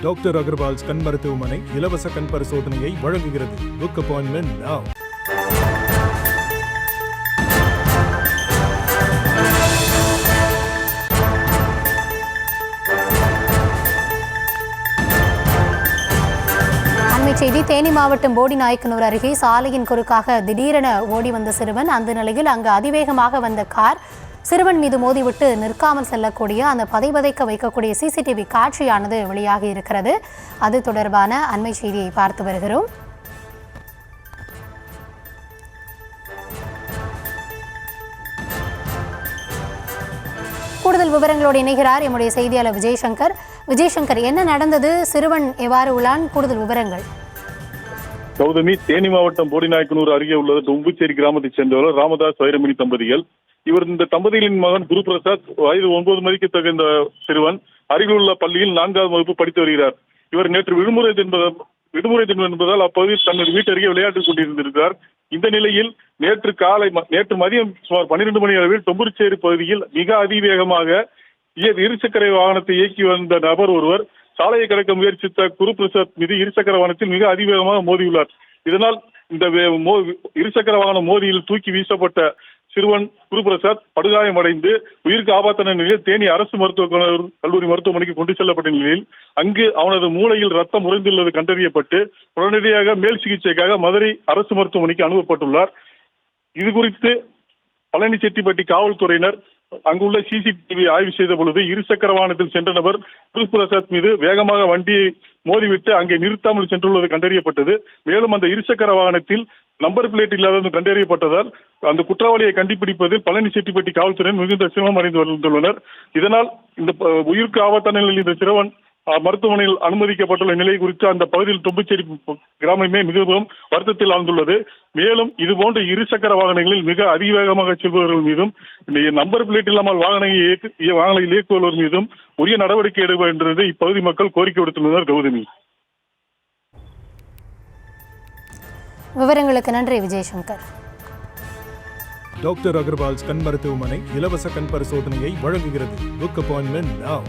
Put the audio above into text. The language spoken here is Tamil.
டாக்டர் அகர்வால்ஸ் கண் மருத்துவமனை இலவச கண் பரிசோதனையை வழங்குகிறது. Book appointment now. செய்தி தேனி மாவட்டம் போடிநாயக்கனூர் அருகே சாலையின் குறுக்காக திடீரென ஓடி வந்த சிறுவன், அந்த நிலையில் அங்கு அதிவேகமாக வந்த கார் சிறுவன் மீது மோதிவிட்டு நிற்காமல் செல்லக்கூடிய அந்த பதைபதைக்க வைக்கக்கூடிய சிசிடிவி காட்சியானது வெளியாகி இருக்கிறது. அது தொடர்பான அண்மை செய்தியை பார்த்து வருகிறோம். கூடுதல் விவரங்களோடு இணைகிறார் எம்முடைய செய்தியாளர் விஜயசங்கர். விஜயசங்கர், என்ன நடந்தது? சிறுவன் எவ்வாறு உள்ளான்? கூடுதல் விவரங்கள். கௌதமி, தேனி மாவட்டம் போடிநாயக்கனூர் அருகே உள்ள தொம்புச்சேரி கிராமத்தைச் சேர்ந்தவர் ராமதாஸ் வைரமணி தம்பதிகள். இந்த தம்பதிகளின் மகன் குரு பிரசாத், வயது 9 மதிக்கத்தக்க இந்த சிறுவன் அருகில் உள்ள பள்ளியில் 4ஆம் வகுப்பு படித்து வருகிறார். இவர் நேற்று விடுமுறை தினம் என்பதால் அப்பகுதியில் தனது வீட்டு அருகே விளையாட்டுக் கொண்டிருந்திருக்கிறார். இந்த நிலையில் நேற்று மதியம் சுமார் 12 மணி அளவில் தொம்புச்சேரி பகுதியில் மிக அதிவேகமாக இருசக்கர வாகனத்தை இயக்கி வந்த நபர் ஒருவர் சாலையை கடக்க முயற்சித்த குரு பிரசாத் மீது இருசக்கர வாகனத்தில் மிக அதிவேகமாக மோதியுள்ளார். இதனால் இந்த இருசக்கர வாகன மோதியில் தூக்கி வீசப்பட்ட சிறுவன் குரு பிரசாத் படுகாயமடைந்து உயிருக்கு ஆபத்தான நிலையில் தேனி அரசு மருத்துவக் கல்லூரி மருத்துவமனைக்கு கொண்டு செல்லப்பட்ட நிலையில் அங்கு அவனது மூளையில் ரத்தம் உறைந்துள்ளது கண்டறியப்பட்டு உடனடியாக மேல் சிகிச்சைக்காக மதுரை அரசு மருத்துவமனைக்கு அனுப்பப்பட்டுள்ளார். இது குறித்து பழனிச்செட்டிப்பட்டி காவல்துறையினர் அங்குள்ள சிசிடிவி ஆய்வு செய்த பொழுது இருசக்கர வாகனத்தில் சென்ற நபர் குரு பிரசாத் மீது வேகமாக வண்டியை மோதிவிட்டு அங்கே நிறுத்தாமல் சென்றுள்ளது கண்டறியப்பட்டது. மேலும் அந்த இருசக்கர வாகனத்தில் நம்பர் பிளேட் இல்லாதது கண்டறியப்பட்டதால் அந்த குற்றவாளியை கண்டுபிடிப்பதில் பழனிச்செட்டிப்பட்டி காவல்துறையினர் மிகுந்த சிரமம் அடைந்து வந்துள்ளனர். இதனால் இந்த உயிருக்கு ஆபத்தான நிலையில் இந்த சிறுவன் மருத்துவமனையில் அனுமதிக்கப்பட்டுள்ள நிலை குறித்து அந்த பகுதியில் தொம்புச்சேரி கிராமமே மிகவும் வருத்தத்தில் ஆழ்ந்துள்ளது. மேலும் இதுபோன்ற இருசக்கர வாகனங்களில் மிக அதிவேகமாக செல்பவர்கள் மீதும் நம்பர் பிளேட் இல்லாமல் வாகனங்களை இயக்குபவர்கள் மீதும் உரிய நடவடிக்கை எடுக்க வேண்டியது இப்பகுதி மக்கள் கோரிக்கை விடுத்துள்ளனர். கௌதமி, விவரங்களுக்கு நன்றி விஜயசங்கர். டாக்டர் அகர்வால்ஸ் கண் மருத்துவமனை இலவச கண் பரிசோதனையை வழங்குகிறது. Book appointment now.